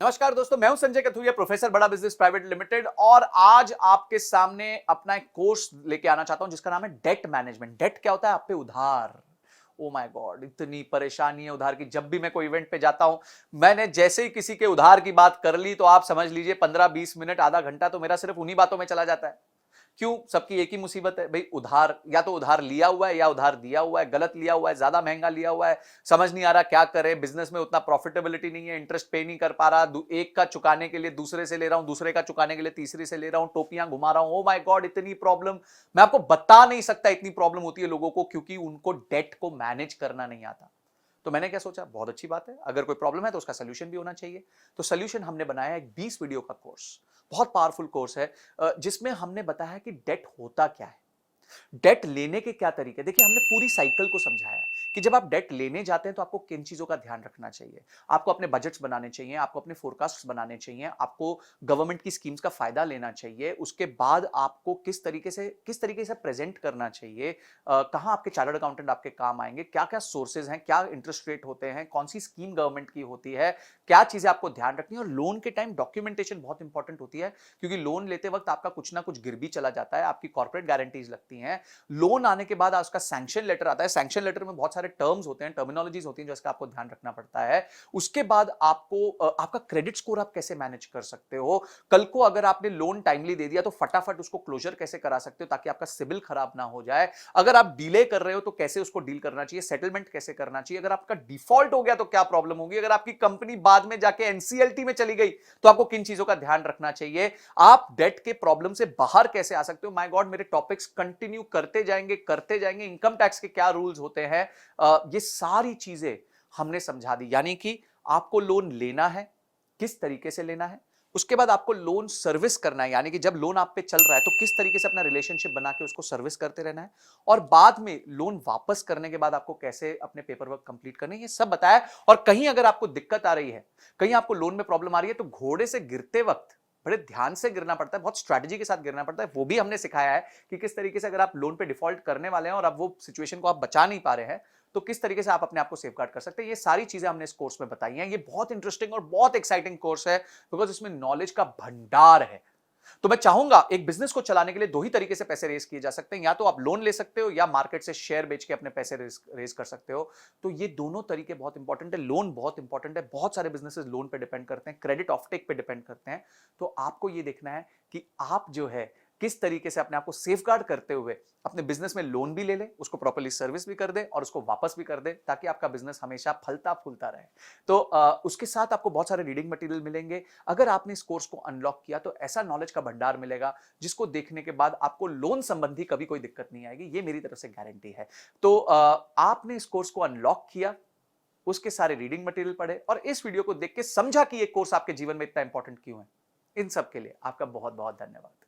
नमस्कार दोस्तों, मैं हूं संजय कथुरिया, प्रोफेसर बड़ा बिजनेस प्राइवेट लिमिटेड। और आज आपके सामने अपना एक कोर्स लेके आना चाहता हूं जिसका नाम है डेट मैनेजमेंट। डेट क्या होता है? आप पे उधार। ओ माय गॉड, इतनी परेशानी है उधार की। जब भी मैं कोई इवेंट पे जाता हूं, मैंने जैसे ही किसी के उधार की बात कर ली तो आप समझ लीजिए 15-20 मिनट, आधा घंटा तो मेरा सिर्फ उन्हीं बातों में चला जाता है। क्यों? सबकी एक ही मुसीबत है भाई, उधार। या तो उधार लिया हुआ है या उधार दिया हुआ है, गलत लिया हुआ है, ज्यादा महंगा लिया हुआ है, समझ नहीं आ रहा क्या करे। बिजनेस में उतना प्रॉफिटेबिलिटी नहीं है, इंटरेस्ट पे नहीं कर पा रहा, एक का चुकाने के लिए दूसरे से ले रहा हूं, दूसरे का चुकाने के लिए तीसरे से ले रहा हूं, टोपियां घुमा रहा हूं। ओ माय गॉड, इतनी प्रॉब्लम मैं आपको बता नहीं सकता। इतनी प्रॉब्लम होती है लोगों को क्योंकि उनको डेट को मैनेज करना नहीं आता। तो मैंने क्या सोचा, बहुत अच्छी बात है, अगर कोई प्रॉब्लम है तो उसका सोल्यूशन भी होना चाहिए। तो सोल्यूशन हमने बनाया एक 20 वीडियो का कोर्स। बहुत पावरफुल कोर्स है, जिसमें हमने बताया कि डेट होता क्या है, डेट लेने के क्या तरीके। देखिए, हमने पूरी साइकिल को समझाया है कि जब आप डेट लेने जाते हैं तो आपको किन चीजों का ध्यान रखना चाहिए। आपको अपने बजट्स बनाने चाहिए, आपको अपने फोरकास्ट्स बनाने चाहिए, आपको गवर्नमेंट की स्कीम्स का फायदा लेना चाहिए। उसके बाद आपको किस तरीके से प्रेजेंट करना चाहिए, कहां आपके चार्टर्ड अकाउंटेंट आपके काम आएंगे, क्या क्या सोर्सेज हैं, क्या इंटरेस्ट रेट होते हैं, कौन सी स्कीम गवर्नमेंट की होती है, क्या चीजें आपको ध्यान रखनी है। और लोन के टाइम डॉक्यूमेंटेशन बहुत इंपॉर्टेंट होती है, क्योंकि लोन लेते वक्त आपका कुछ ना कुछ गिर भी चला जाता है, आपकी कॉर्पोरेट गारंटीज लगती हैं। लोन आने के बाद उसका सैंक्शन लेटर आता है। सैंक्शन लेटर में बहुत सारे टर्म्स होते हैं, टर्मिनोलॉजीज होती हैं, जिसका आपको ध्यान रखना पड़ता है। उसके बाद आपको आपका क्रेडिट स्कोर आप कैसे मैनेज कर सकते हो। कल को अगर आपने लोन टाइमली दे दिया तो फटाफट उसको क्लोजर कैसे करा सकते हो ताकि आपका सिबिल खराब ना हो जाए। अगर आप डिले कर रहे हो तो कैसे उसको डील करना चाहिए, सेटलमेंट कैसे करना चाहिए। अगर आपका डिफॉल्ट हो गया तो क्या प्रॉब्लम होगी। अगर आपकी कंपनी बाद में जाके एनसीएलटी में चली गई तो आपको किन चीजों का ध्यान रखना चाहिए। आप डेट के प्रॉब्लम से बाहर कैसे आ सकते हो। माय गॉड, मेरे टॉपिक्स कंटिन्यू करते जाएंगे। इनकम टैक्स के क्या रूल्स होते हैं, ये सारी चीजें हमने समझा दी। यानी कि आपको लोन लेना है, किस तरीके से लेना है। उसके बाद आपको लोन सर्विस करना है, यानी कि जब लोन आप पे चल रहा है तो किस तरीके से अपना रिलेशनशिप बना के उसको सर्विस करते रहना है। और बाद में लोन वापस करने के बाद आपको कैसे अपने पेपर वर्क कंप्लीट करने, ये सब बताया। और कहीं अगर आपको दिक्कत आ रही है, कहीं आपको लोन में प्रॉब्लम आ रही है, तो घोड़े से गिरते वक्त बड़े ध्यान से गिरना पड़ता है, बहुत स्ट्रैटेजी के साथ गिरना पड़ता है। वो भी हमने सिखाया है कि किस तरीके से अगर आप लोन पे डिफॉल्ट करने वाले हैं और अब वो सिचुएशन को आप बचा नहीं पा रहे हैं, तो किस तरीके से आप अपने आप को सेफगार्ड कर सकते हैं। ये सारी चीजें हमने इस कोर्स में बताई हैं। ये बहुत इंटरेस्टिंग और बहुत एक्साइटिंग कोर्स है, बिकॉज इसमें नॉलेज का भंडार है। तो मैं चाहूंगा, एक बिजनेस को चलाने के लिए दो ही तरीके से पैसे रेज किए जा सकते हैं, या तो आप लोन ले सकते हो या मार्केट से शेयर बेच के अपने पैसे रेज कर सकते हो। तो ये दोनों तरीके बहुत इंपॉर्टेंट है। लोन बहुत इंपॉर्टेंट है, बहुत सारे बिजनेसेस लोन पे डिपेंड करते हैं, क्रेडिट ऑफटेक पे डिपेंड करते हैं। तो आपको ये देखना है कि आप जो है किस तरीके से अपने आप को सेफगार्ड करते हुए अपने बिजनेस में लोन भी ले ले, उसको प्रॉपर्ली सर्विस भी कर दे और उसको वापस भी कर दे, ताकि आपका बिजनेस हमेशा फलता फूलता रहे। तो उसके साथ आपको बहुत सारे रीडिंग मटेरियल मिलेंगे। अगर आपने इस कोर्स को अनलॉक किया तो ऐसा नॉलेज का भंडार मिलेगा जिसको देखने के बाद आपको लोन संबंधी कभी कोई दिक्कत नहीं आएगी, ये मेरी तरफ से गारंटी है। तो आपने इस कोर्स को अनलॉक किया, उसके सारे रीडिंग मटेरियल पढ़े और इस वीडियो को देख के समझा कि ये कोर्स आपके जीवन में इतना इंपॉर्टेंट क्यों है। इन सब के लिए आपका बहुत बहुत धन्यवाद।